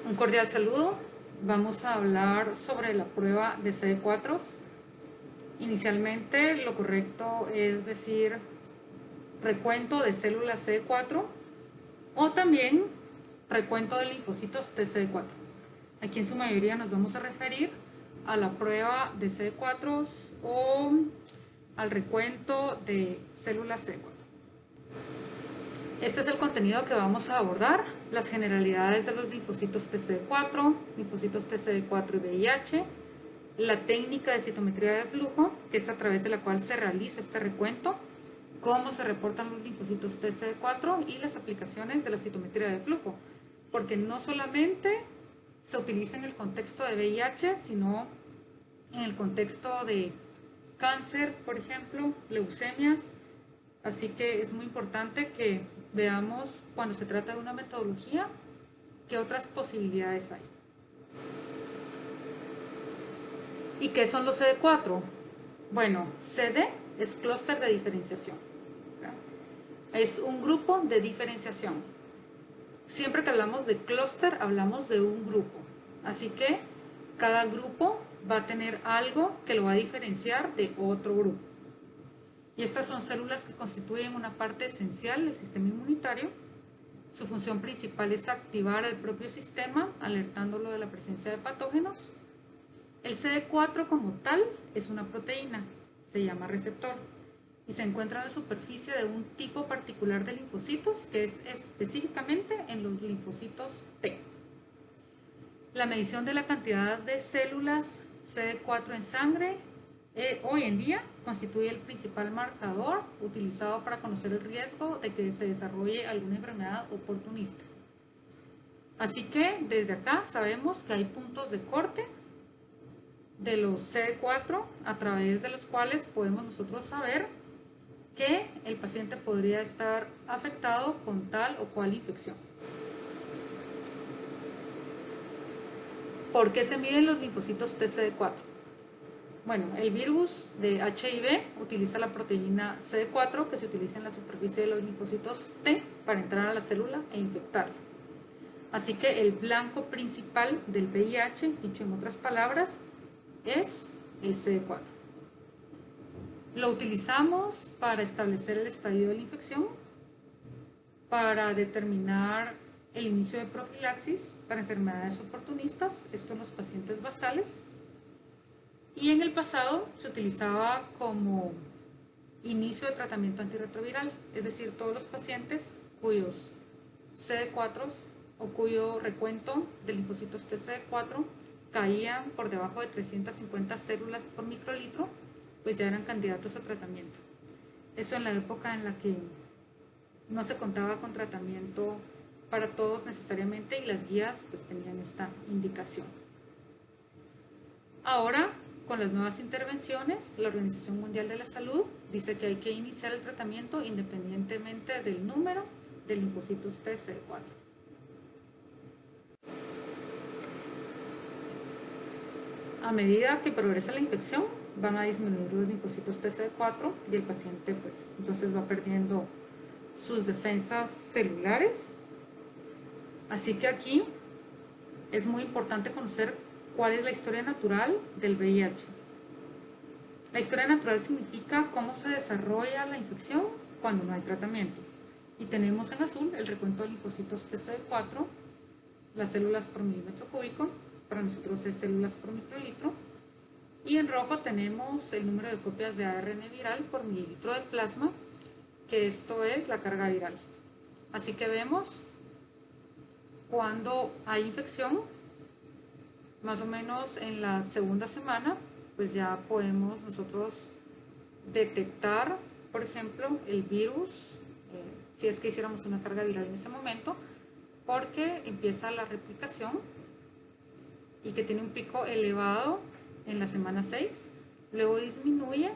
Un cordial saludo. Vamos a hablar sobre la prueba de CD4. Inicialmente lo correcto es decir recuento de células CD4 o también recuento de linfocitos T CD4. Aquí en su mayoría nos vamos a referir a la prueba de CD4 o al recuento de células CD4. Este es el contenido que vamos a abordar: las generalidades de los linfocitos TCD4, linfocitos TCD4 y VIH, la técnica de citometría de flujo, que es a través de la cual se realiza este recuento, cómo se reportan los linfocitos TCD4 y las aplicaciones de la citometría de flujo, porque no solamente se utiliza en el contexto de VIH, sino en el contexto de cáncer, por ejemplo, leucemias. Así que es muy importante que veamos, cuando se trata de una metodología, qué otras posibilidades hay. ¿Y qué son los CD4? Bueno, CD es clúster de diferenciación. Es un grupo de diferenciación. Siempre que hablamos de clúster, hablamos de un grupo. Así que cada grupo va a tener algo que lo va a diferenciar de otro grupo. Y estas son células que constituyen una parte esencial del sistema inmunitario. Su función principal es activar el propio sistema, alertándolo de la presencia de patógenos. El CD4 como tal es una proteína, se llama receptor, y se encuentra en la superficie de un tipo particular de linfocitos, que es específicamente en los linfocitos T. La medición de la cantidad de células CD4 en sangre hoy en día constituye el principal marcador utilizado para conocer el riesgo de que se desarrolle alguna enfermedad oportunista. Así que desde acá sabemos que hay puntos de corte de los CD4 a través de los cuales podemos nosotros saber que el paciente podría estar afectado con tal o cual infección. ¿Por qué se miden los linfocitos TCD4? Bueno, el virus de HIV utiliza la proteína CD4 que se utiliza en la superficie de los linfocitos T para entrar a la célula e infectarla. Así que el blanco principal del VIH, dicho en otras palabras, es el CD4. Lo utilizamos para establecer el estadio de la infección, para determinar el inicio de profilaxis para enfermedades oportunistas, esto en los pacientes basales. Y en el pasado se utilizaba como inicio de tratamiento antirretroviral, es decir, todos los pacientes cuyos CD4 o cuyo recuento de linfocitos TCD4 caían por debajo de 350 células por microlitro, pues ya eran candidatos a tratamiento. Eso en la época en la que no se contaba con tratamiento para todos necesariamente y las guías pues tenían esta indicación. Ahora, con las nuevas intervenciones, la Organización Mundial de la Salud dice que hay que iniciar el tratamiento independientemente del número de linfocitos TCD4. A medida que progresa la infección, van a disminuir los linfocitos TCD4 y el paciente pues entonces va perdiendo sus defensas celulares. Así que aquí es muy importante conocer cuál es la historia natural del VIH. La historia natural significa cómo se desarrolla la infección cuando no hay tratamiento. Y tenemos en azul el recuento de linfocitos TCD4, las células por milímetro cúbico, para nosotros es células por microlitro. Y en rojo tenemos el número de copias de ARN viral por mililitro de plasma, que esto es la carga viral. Así que vemos cuando hay infección, más o menos en la segunda semana, pues ya podemos nosotros detectar, por ejemplo, el virus, si es que hiciéramos una carga viral en ese momento, porque empieza la replicación y que tiene un pico elevado en la semana 6, luego disminuye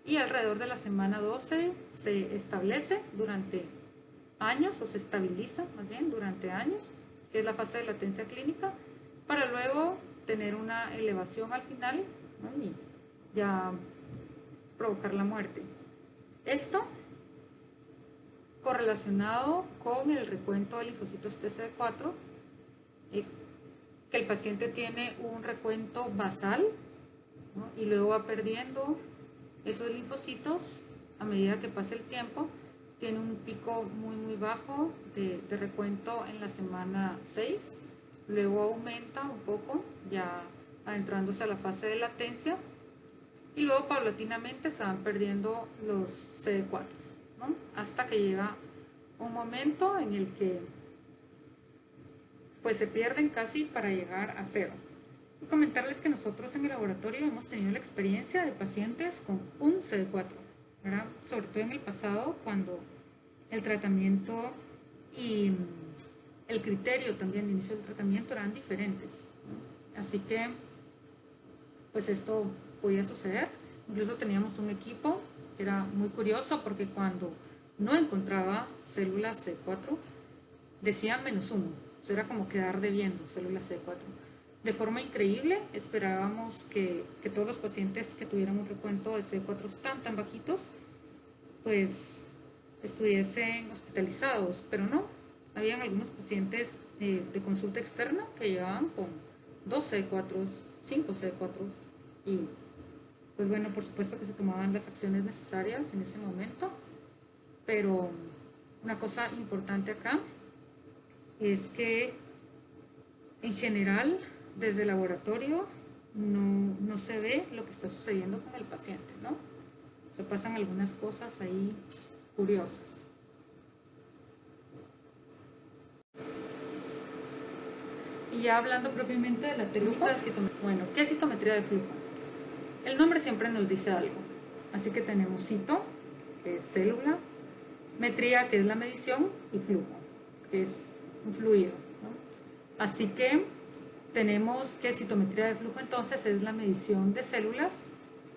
y alrededor de la semana 12 se establece durante años, o se estabiliza más bien durante años, que es la fase de latencia clínica, para luego tener una elevación al final, ¿no? Y ya provocar la muerte. Esto correlacionado con el recuento de linfocitos TCD4, que el paciente tiene un recuento basal, ¿no? Y luego va perdiendo esos linfocitos a medida que pasa el tiempo. Tiene un pico muy bajo de recuento en la semana 6, luego aumenta un poco, ya adentrándose a la fase de latencia, y luego paulatinamente se van perdiendo los CD4, ¿no? Hasta que llega un momento en el que pues se pierden casi para llegar a cero. Y comentarles que nosotros en el laboratorio hemos tenido la experiencia de pacientes con un CD4, ¿verdad? Sobre todo en el pasado, cuando el tratamiento y el criterio también de inicio del tratamiento eran diferentes, ¿no? Así que pues esto podía suceder. Incluso teníamos un equipo que era muy curioso, porque cuando no encontraba células C4 decía -1, eso era como quedar debiendo células C4. De forma increíble esperábamos que todos los pacientes que tuvieran un recuento de C4 tan bajitos pues estuviesen hospitalizados, pero no. Habían algunos pacientes de consulta externa que llegaban con 2 C4, 5 C4, y pues bueno, por supuesto que se tomaban las acciones necesarias en ese momento. Pero una cosa importante acá es que en general desde el laboratorio no se ve lo que está sucediendo con el paciente, ¿no? Se pasan algunas cosas ahí curiosas. Y ya hablando propiamente de la técnica de citometría. Bueno, ¿qué es citometría de flujo? El nombre siempre nos dice algo. Así que tenemos cito, que es célula, metría, que es la medición, y flujo, que es un fluido, ¿no? Así que tenemos que citometría de flujo entonces es la medición de células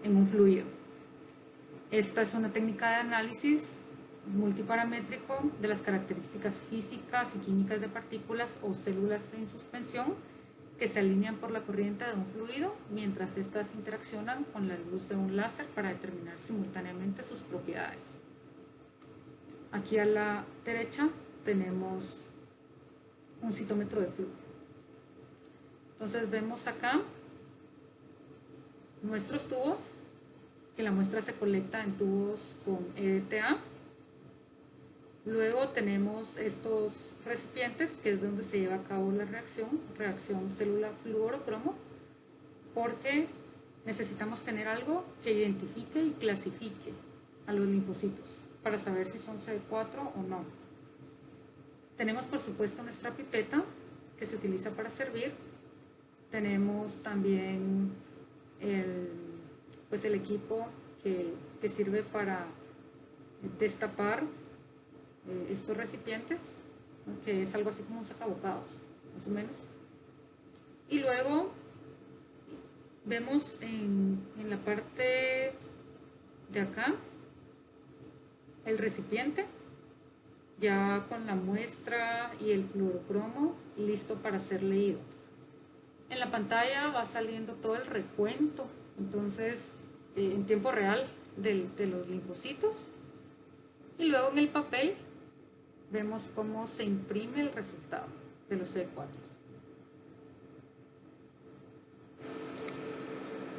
en un fluido. Esta es una técnica de análisis multiparamétrico de las características físicas y químicas de partículas o células en suspensión que se alinean por la corriente de un fluido mientras éstas interaccionan con la luz de un láser para determinar simultáneamente sus propiedades. Aquí a la derecha tenemos un citómetro de flujo. Entonces vemos acá nuestros tubos, que la muestra se colecta en tubos con EDTA. Luego tenemos estos recipientes, que es donde se lleva a cabo la reacción célula-fluorocromo, porque necesitamos tener algo que identifique y clasifique a los linfocitos para saber si son CD4 o no. Tenemos por supuesto nuestra pipeta, que se utiliza para servir. Tenemos también el equipo que sirve para destapar estos recipientes, ¿no? Que es algo así como un sacabocados, más o menos. Y luego vemos en la parte de acá el recipiente ya con la muestra y el fluorocromo listo para ser leído. En la pantalla va saliendo todo el recuento, entonces en tiempo real de los linfocitos, y luego en el papel vemos cómo se imprime el resultado de los CD4.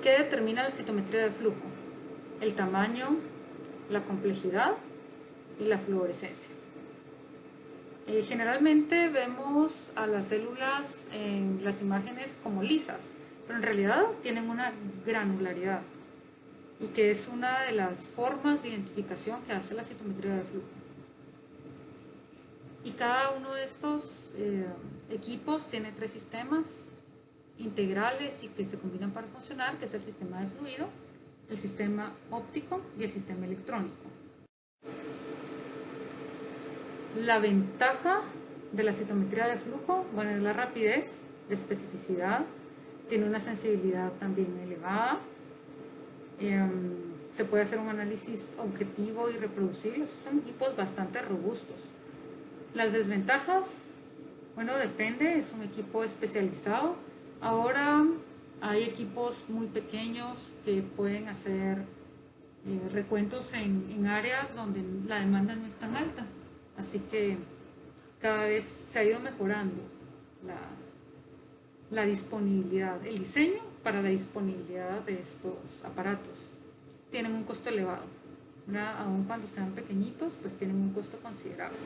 ¿Qué determina la citometría de flujo? El tamaño, la complejidad y la fluorescencia. Generalmente vemos a las células en las imágenes como lisas, pero en realidad tienen una granularidad, y que es una de las formas de identificación que hace la citometría de flujo. Y cada uno de estos equipos tiene 3 sistemas integrales y que se combinan para funcionar, que es el sistema de fluido, el sistema óptico y el sistema electrónico. La ventaja de la citometría de flujo, bueno, es la rapidez, la especificidad, tiene una sensibilidad también elevada, se puede hacer un análisis objetivo y reproducible, son equipos bastante robustos. Las desventajas, bueno, depende, es un equipo especializado. Ahora hay equipos muy pequeños que pueden hacer recuentos en áreas donde la demanda no es tan alta. Así que cada vez se ha ido mejorando la disponibilidad, el diseño para la disponibilidad de estos aparatos. Tienen un costo elevado, ¿verdad? Aun cuando sean pequeñitos, pues tienen un costo considerable.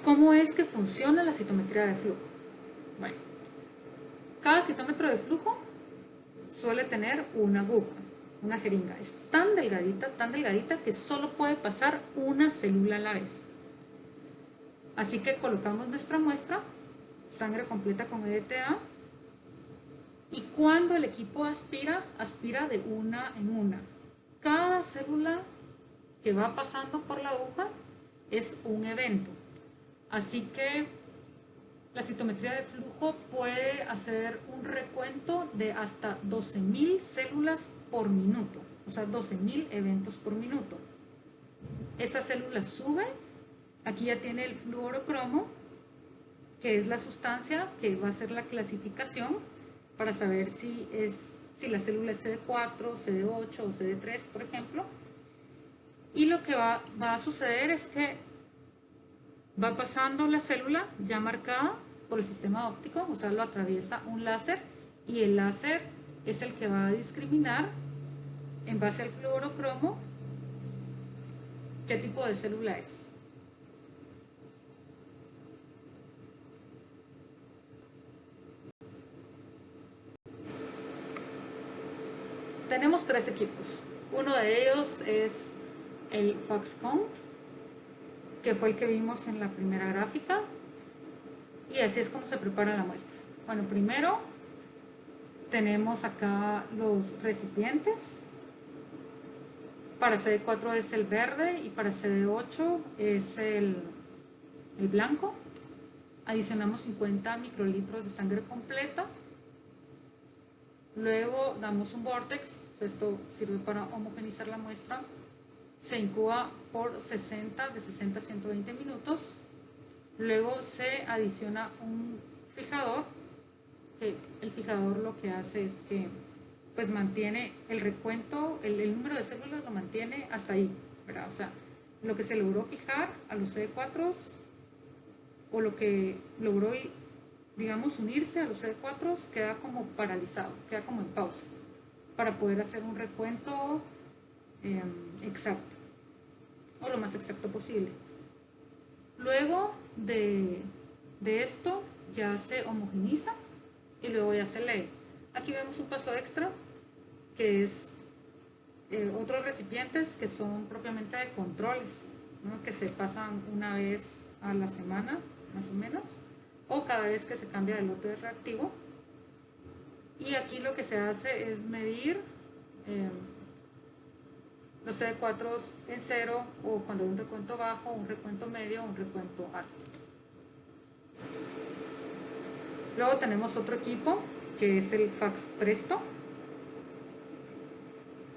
¿Cómo es que funciona la citometría de flujo? Bueno, cada citómetro de flujo suele tener una aguja, una jeringa. Es tan delgadita que solo puede pasar una célula a la vez. Así que colocamos nuestra muestra, sangre completa con EDTA, y cuando el equipo aspira, aspira de una en una. Cada célula que va pasando por la aguja es un evento. Así que la citometría de flujo puede hacer un recuento de hasta 12.000 células por minuto, o sea, 12.000 eventos por minuto. Esa célula sube, aquí ya tiene el fluorocromo, que es la sustancia que va a hacer la clasificación para saber si la célula es CD4, CD8 o CD3, por ejemplo. Y lo que va a suceder es que va pasando la célula ya marcada por el sistema óptico, o sea, lo atraviesa un láser y el láser es el que va a discriminar en base al fluorocromo qué tipo de célula es. Tenemos tres equipos. Uno de ellos es el Foxconn, que fue el que vimos en la primera gráfica, y así es como se prepara la muestra. Bueno, primero tenemos acá los recipientes. Para CD4 es el verde y para CD8 es el blanco. Adicionamos 50 microlitros de sangre completa. Luego damos un vortex, esto sirve para homogenizar la muestra. Se incuba por de 60 a 120 minutos. Luego se adiciona un fijador, que el fijador lo que hace es que pues mantiene el recuento, el número de células lo mantiene hasta ahí, ¿verdad? O sea, lo que se logró fijar a los CD4 o lo que logró, digamos, unirse a los CD4 queda como paralizado, queda como en pausa, para poder hacer un recuento exacto, o lo más exacto posible. Luego de esto ya se homogeniza y luego ya se lee. Aquí vemos un paso extra, que es otros recipientes que son propiamente de controles, ¿no? Que se pasan una vez a la semana, más o menos, o cada vez que se cambia de lote de reactivo. Y aquí lo que se hace es medir los CD4 en cero, o cuando hay un recuento bajo, un recuento medio, un recuento alto. Luego tenemos otro equipo, que es el Fax Presto.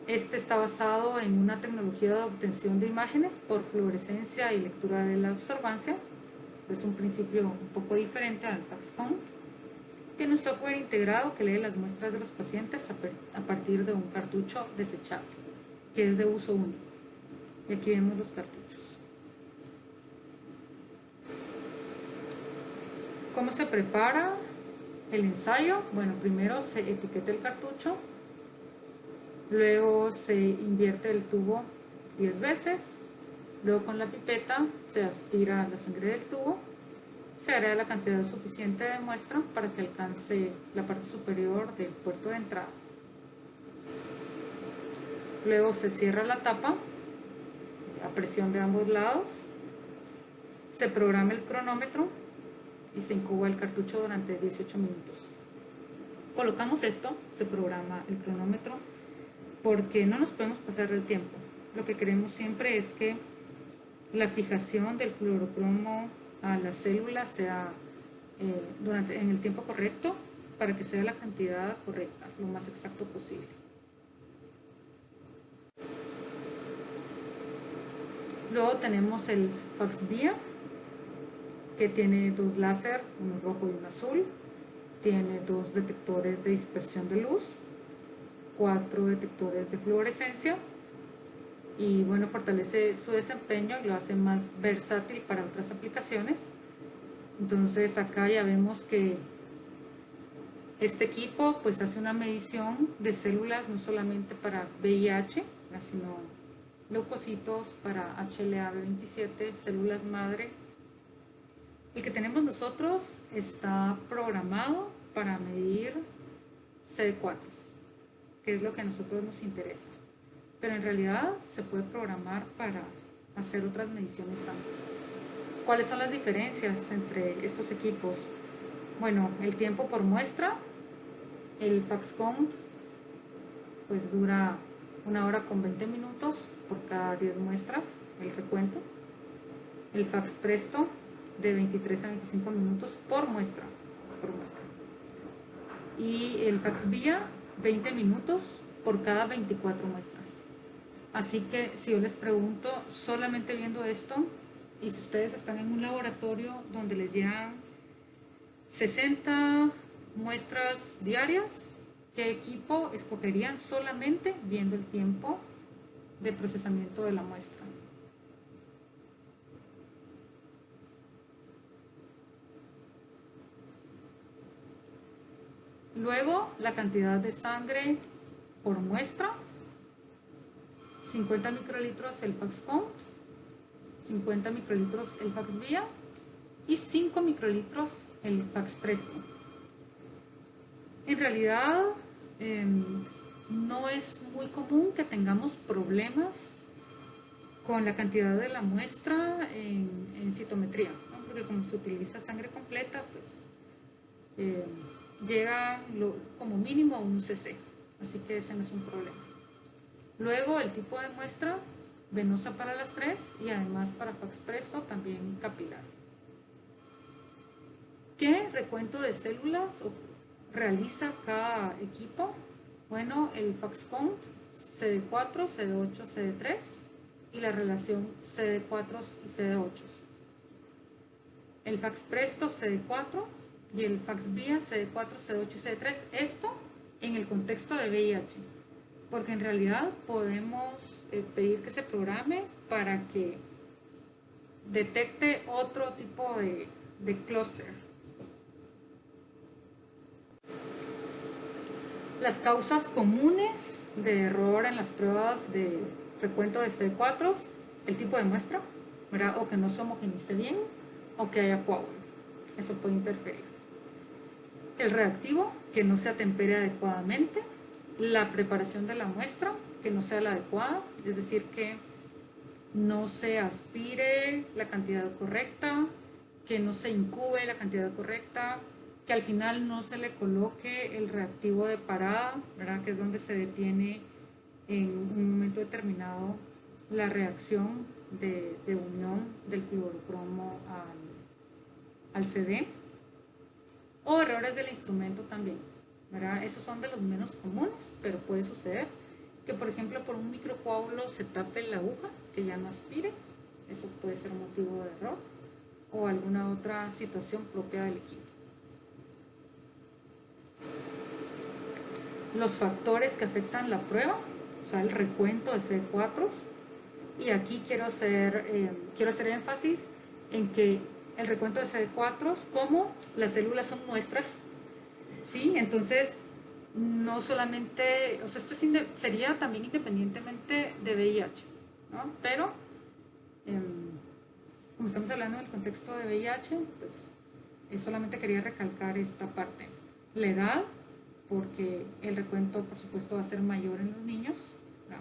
Este está basado en una tecnología de obtención de imágenes por fluorescencia y lectura de la absorbancia. Es un principio un poco diferente al Foxconn. Tiene un software integrado que lee las muestras de los pacientes a partir de un cartucho desechable, que es de uso único. Y aquí vemos los cartuchos. ¿Cómo se prepara el ensayo? Bueno, primero se etiqueta el cartucho, luego se invierte el tubo 10 veces, luego con la pipeta se aspira la sangre del tubo, se agrega la cantidad suficiente de muestra para que alcance la parte superior del puerto de entrada. Luego se cierra la tapa a presión de ambos lados, se programa el cronómetro y se incuba el cartucho durante 18 minutos. Colocamos esto, se programa el cronómetro, porque no nos podemos pasar el tiempo. Lo que queremos siempre es que la fijación del fluorocromo a la célula sea en el tiempo correcto, para que sea la cantidad correcta, lo más exacto posible. Luego tenemos el FaxVia, que tiene dos láser, uno rojo y uno azul. Tiene dos detectores de dispersión de luz, 4 detectores de fluorescencia, y bueno, fortalece su desempeño y lo hace más versátil para otras aplicaciones. Entonces acá ya vemos que este equipo pues hace una medición de células no solamente para VIH, sino leucocitos para HLA-B27, células madre. El que tenemos nosotros está programado para medir CD4, que es lo que a nosotros nos interesa. Pero en realidad se puede programar para hacer otras mediciones también. ¿Cuáles son las diferencias entre estos equipos? Bueno, el tiempo por muestra, el FACSCount pues dura 1 hora con 20 minutos por cada 10 muestras, el recuento. El FACSPresto de 23 a 25 minutos por muestra. Y el FACSVIA 20 minutos por cada 24 muestras. Así que si yo les pregunto, solamente viendo esto, y si ustedes están en un laboratorio donde les llegan 60 muestras diarias, ¿qué equipo escogerían solamente viendo el tiempo de procesamiento de la muestra? Luego, la cantidad de sangre por muestra, 50 microlitros el FACSCount, 50 microlitros el FACSVIA y 5 microlitros el FACSPresto. En realidad, no es muy común que tengamos problemas con la cantidad de la muestra en citometría, ¿no? Porque como se utiliza sangre completa, pues llega como mínimo a un cc, así que ese no es un problema. Luego el tipo de muestra, venosa para las 3 y además para FACSPresto también capilar. ¿Qué recuento de células realiza cada equipo? Bueno, el FACSCount, CD4, CD8, CD3 y la relación CD4 y CD8. El FACSPresto, CD4 y el FACSVIA, CD4, CD8 y CD3. Esto en el contexto de VIH, porque en realidad podemos pedir que se programe para que detecte otro tipo de clúster. Las causas comunes de error en las pruebas de recuento de CD4, el tipo de muestra, ¿verdad? O que no se homogenice bien, o que haya coágulo. Eso puede interferir. El reactivo, que no se atempere adecuadamente. La preparación de la muestra, que no sea la adecuada, es decir, que no se aspire la cantidad correcta, que no se incube la cantidad correcta, que al final no se le coloque el reactivo de parada, ¿verdad? Que es donde se detiene en un momento determinado la reacción de unión del fluorocromo al CD, o errores del instrumento también, ¿verdad? Esos son de los menos comunes, pero puede suceder que, por ejemplo, por un microcoágulo se tape la aguja, que ya no aspire. Eso puede ser motivo de error, o alguna otra situación propia del equipo. Los factores que afectan la prueba, o sea, el recuento de CD4, y aquí quiero hacer énfasis en que el recuento de CD4, como las células son muestras, ¿sí? Entonces, no solamente, o sea, esto sería también independientemente de VIH, ¿no? Pero, como estamos hablando en el contexto de VIH, pues solamente quería recalcar esta parte. La edad, porque el recuento, por supuesto, va a ser mayor en los niños, ¿no?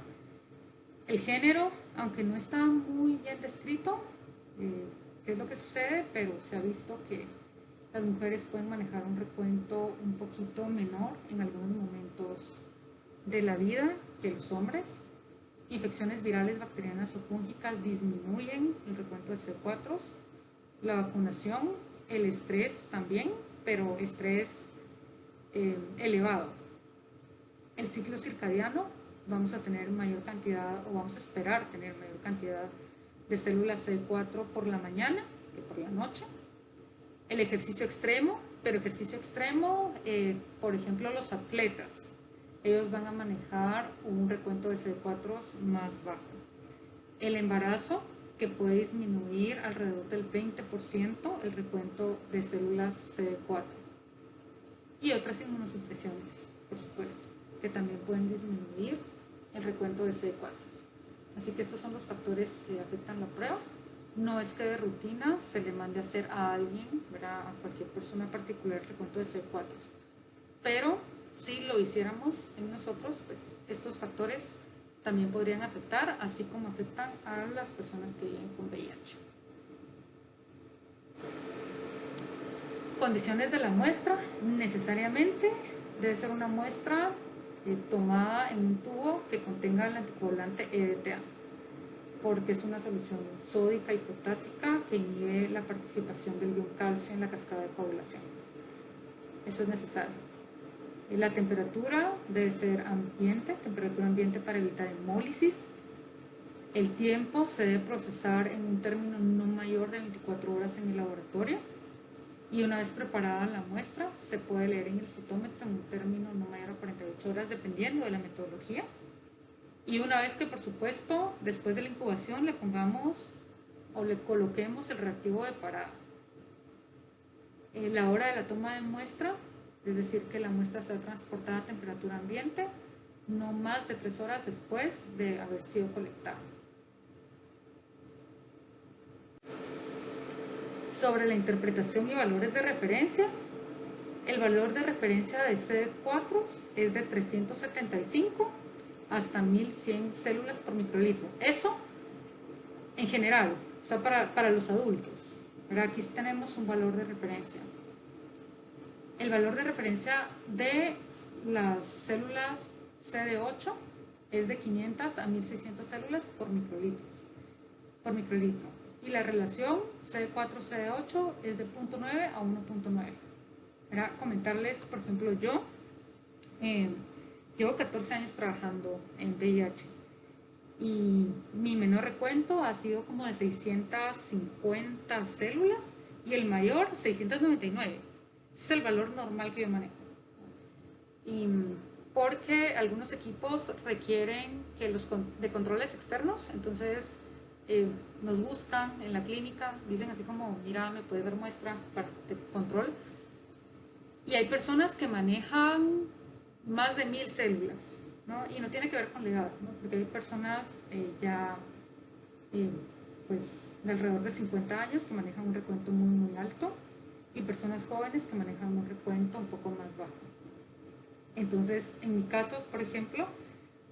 El género, aunque no está muy bien descrito, qué es lo que sucede, pero se ha visto que las mujeres pueden manejar un recuento un poquito menor en algunos momentos de la vida que los hombres. Infecciones virales, bacterianas o fúngicas disminuyen el recuento de CD4. La vacunación, el estrés también, pero estrés elevado. El ciclo circadiano, vamos a tener mayor cantidad, o vamos a esperar tener mayor cantidad de células CD4 por la mañana que por la noche. El ejercicio extremo, pero ejercicio extremo, por ejemplo, los atletas, ellos van a manejar un recuento de CD4 más bajo. El embarazo, que puede disminuir alrededor del 20% el recuento de células CD4 y otras inmunosupresiones, por supuesto, que también pueden disminuir el recuento de CD4. Así que estos son los factores que afectan la prueba. No es que de rutina se le mande a hacer a alguien, ¿verdad?, a cualquier persona particular el recuento de CD4, pero si lo hiciéramos en nosotros, pues estos factores también podrían afectar, así como afectan a las personas que viven con VIH. Condiciones de la muestra: necesariamente debe ser una muestra tomada en un tubo que contenga el anticoagulante EDTA, porque es una solución sódica y potásica que inhibe la participación del ion calcio en la cascada de coagulación. Eso es necesario. La temperatura debe ser ambiente, temperatura ambiente para evitar hemólisis. El tiempo se debe procesar en un término no mayor de 24 horas en el laboratorio. Y una vez preparada la muestra, se puede leer en el citómetro en un término no mayor a 48 horas, dependiendo de la metodología. Y una vez que, por supuesto, después de la incubación le pongamos o le coloquemos el reactivo de parada. La hora de la toma de muestra, es decir, que la muestra sea transportada a temperatura ambiente no más de 3 horas después de haber sido colectada. Sobre la interpretación y valores de referencia, el valor de referencia de CD4 es de 375 hasta 1100 células por microlitro. Eso en general, o sea, para los adultos. Pero aquí tenemos un valor de referencia. El valor de referencia de las células CD8 es de 500 a 1600 células por microlitro. Y la relación CD4-CD8 es de 0.9 a 1.9. Era comentarles, por ejemplo, yo llevo 14 años trabajando en VIH y mi menor recuento ha sido como de 650 células y el mayor 699. Ese es el valor normal que yo manejo. Y porque algunos equipos requieren que de controles externos, entonces nos buscan en la clínica, dicen así como, mira, me puedes dar muestra de control. Y hay personas que manejan más de 1000 células, ¿no? Y no tiene que ver con la edad, ¿no? Porque hay personas pues de alrededor de 50 años que manejan un recuento muy alto y personas jóvenes que manejan un recuento un poco más bajo. Entonces, en mi caso, por ejemplo,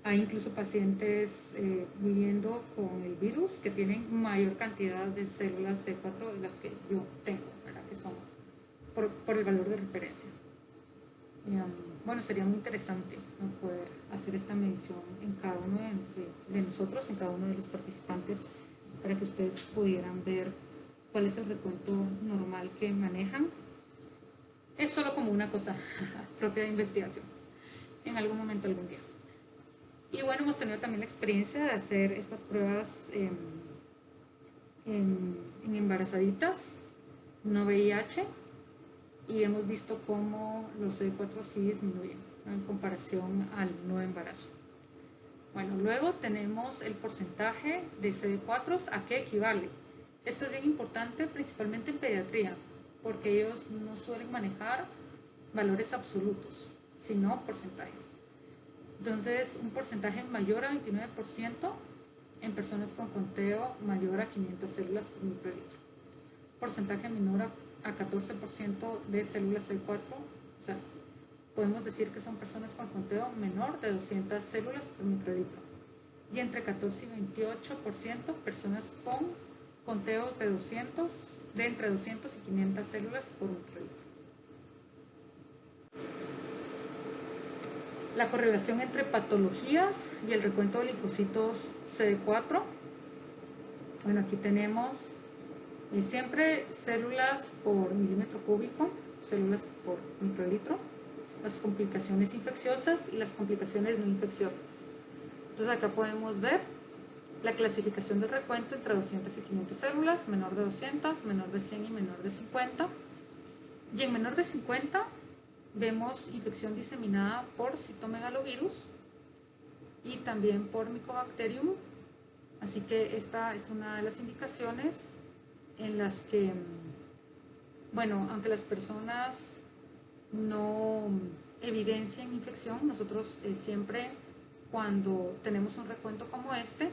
hay incluso pacientes viviendo con el virus que tienen mayor cantidad de células C4 de las que yo tengo, ¿verdad? Que son por el valor de referencia. Bueno, sería muy interesante, ¿no?, poder hacer esta medición en cada uno de nosotros, en cada uno de los participantes, para que ustedes pudieran ver cuál es el recuento normal que manejan. Es solo como una cosa propia de investigación, en algún momento, algún día. Y bueno, hemos tenido también la experiencia de hacer estas pruebas en embarazaditas, no VIH, y hemos visto cómo los CD4 sí disminuyen, ¿no?, en comparación al no embarazo. Bueno, luego tenemos el porcentaje de CD4, ¿a qué equivale? Esto es bien importante, principalmente en pediatría, porque ellos no suelen manejar valores absolutos, sino porcentajes. Entonces, un porcentaje mayor a 29% en personas con conteo mayor a 500 células por microlitro. Porcentaje menor a 14% de células CD4, o sea, podemos decir que son personas con conteo menor de 200 células por microlitro. Y entre 14 y 28% personas con conteos de entre 200 y 500 células por microlitro. La correlación entre patologías y el recuento de linfocitos CD4. Bueno, aquí tenemos siempre células por milímetro cúbico, células por microlitro, las complicaciones infecciosas y las complicaciones no infecciosas. Entonces acá podemos ver la clasificación del recuento entre 200 y 500 células, menor de 200, menor de 100 y menor de 50. Y en menor de 50 vemos infección diseminada por citomegalovirus y también por Mycobacterium Así que esta es una de las indicaciones en las que, bueno, aunque las personas no evidencien infección, nosotros siempre cuando tenemos un recuento como este,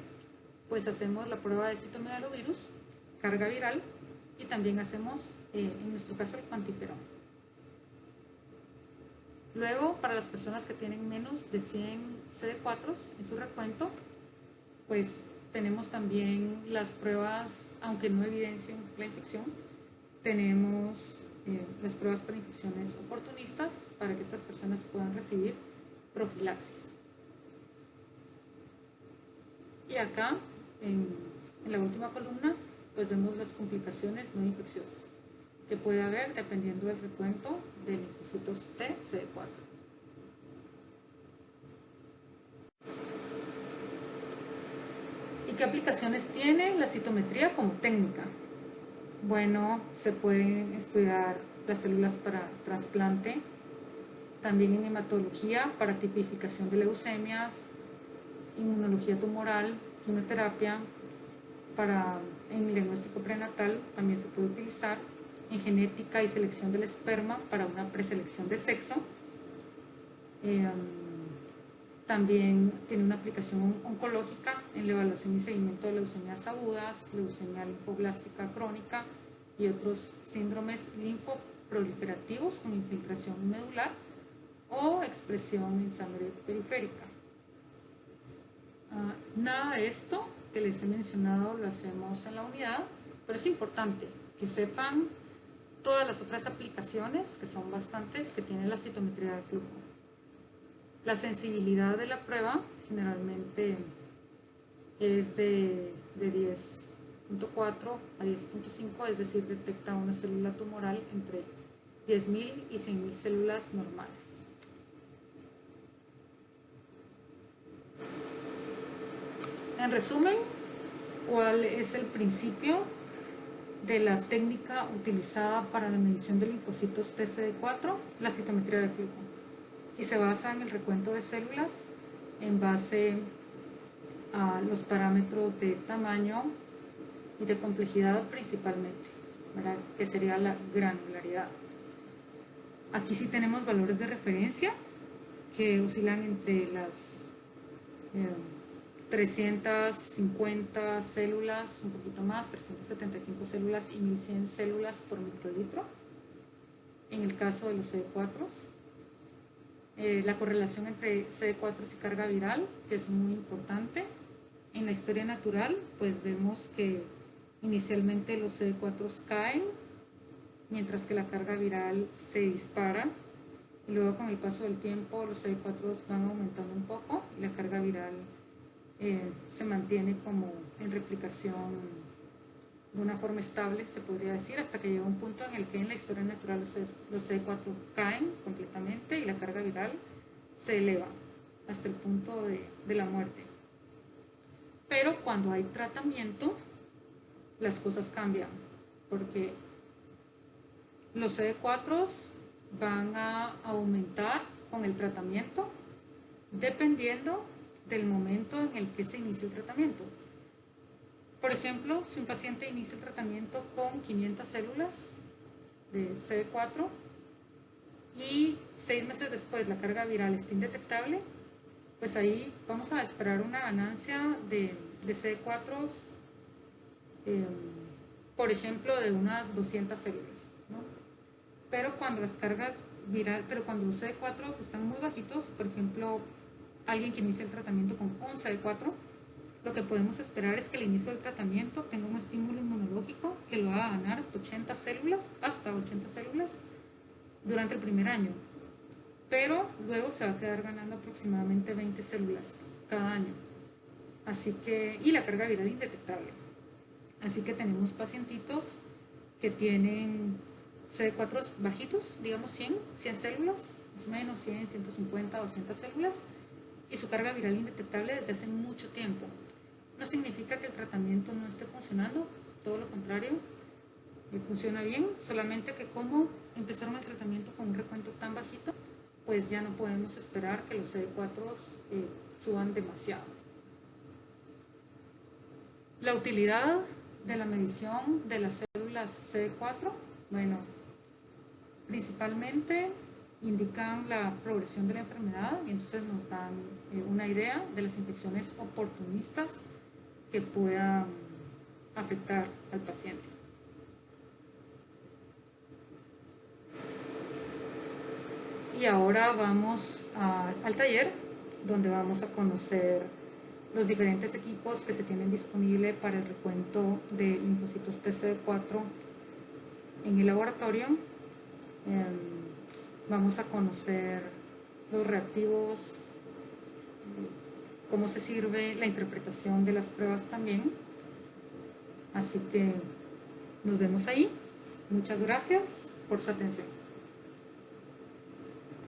pues hacemos la prueba de citomegalovirus, carga viral, y también hacemos, en nuestro caso, el cuantiferón. Luego, para las personas que tienen menos de 100 CD4 en su recuento, pues tenemos también las pruebas, aunque no evidencien la infección, tenemos las pruebas para infecciones oportunistas para que estas personas puedan recibir profilaxis. Y acá, en la última columna, pues vemos las complicaciones no infecciosas que puede haber dependiendo del recuento de linfocitos T CD4. ¿Y qué aplicaciones tiene la citometría como técnica? Bueno, se pueden estudiar las células para trasplante, también en hematología para tipificación de leucemias, inmunología tumoral, quimioterapia, en el diagnóstico prenatal también se puede utilizar, en genética y selección del esperma para una preselección de sexo. También tiene una aplicación oncológica en la evaluación y seguimiento de leucemias agudas, leucemia linfoblástica crónica y otros síndromes linfoproliferativos con infiltración medular o expresión en sangre periférica. Nada de esto que les he mencionado lo hacemos en la unidad, pero es importante que sepan todas las otras aplicaciones, que son bastantes, que tiene la citometría de flujo. La sensibilidad de la prueba generalmente es de 10.4 a 10.5, es decir, detecta una célula tumoral entre 10.000 y 100.000 células normales. En resumen, ¿cuál es el principio de la técnica utilizada para la medición de linfocitos TCD4? La citometría de flujo. Y se basa en el recuento de células en base a los parámetros de tamaño y de complejidad principalmente, ¿verdad? Que sería la granularidad. Aquí sí tenemos valores de referencia que oscilan entre las 350 células, un poquito más, 375 células y 1100 células por microlitro. En el caso de los CD4, la correlación entre CD4 y carga viral, que es muy importante. En la historia natural, pues vemos que inicialmente los CD4 caen, mientras que la carga viral se dispara. Y luego con el paso del tiempo los CD4 van aumentando un poco y la carga viral se mantiene como en replicación de una forma estable, se podría decir, hasta que llega un punto en el que en la historia natural los CD4 caen completamente y la carga viral se eleva hasta el punto de la muerte. Pero cuando hay tratamiento, las cosas cambian, porque los CD4 van a aumentar con el tratamiento dependiendo del momento en el que se inicia el tratamiento. Por ejemplo, si un paciente inicia el tratamiento con 500 células de CD4 y 6 meses después la carga viral está indetectable, pues ahí vamos a esperar una ganancia de CD4, por ejemplo, de unas 200 células, ¿no? Pero cuando las cargas cuando los CD4 están muy bajitos, por ejemplo, alguien que inicia el tratamiento con 11 CD4, lo que podemos esperar es que al inicio del tratamiento tenga un estímulo inmunológico que lo haga ganar hasta 80 células durante el primer año. Pero luego se va a quedar ganando aproximadamente 20 células cada año. Y la carga viral indetectable. Así que tenemos pacientitos que tienen CD4 bajitos, digamos 100 células, más o menos 100, 150, 200 células, y su carga viral indetectable desde hace mucho tiempo. No significa que el tratamiento no esté funcionando, todo lo contrario, funciona bien, solamente que como empezaron el tratamiento con un recuento tan bajito, pues ya no podemos esperar que los CD4 suban demasiado. La utilidad de la medición de las células CD4, bueno, principalmente indican la progresión de la enfermedad y entonces nos dan una idea de las infecciones oportunistas que puedan afectar al paciente. Y ahora vamos al taller donde vamos a conocer los diferentes equipos que se tienen disponible para el recuento de linfocitos TCD4 en el laboratorio. Vamos a conocer los reactivos, cómo se sirve la interpretación de las pruebas también. Así que nos vemos ahí. Muchas gracias por su atención.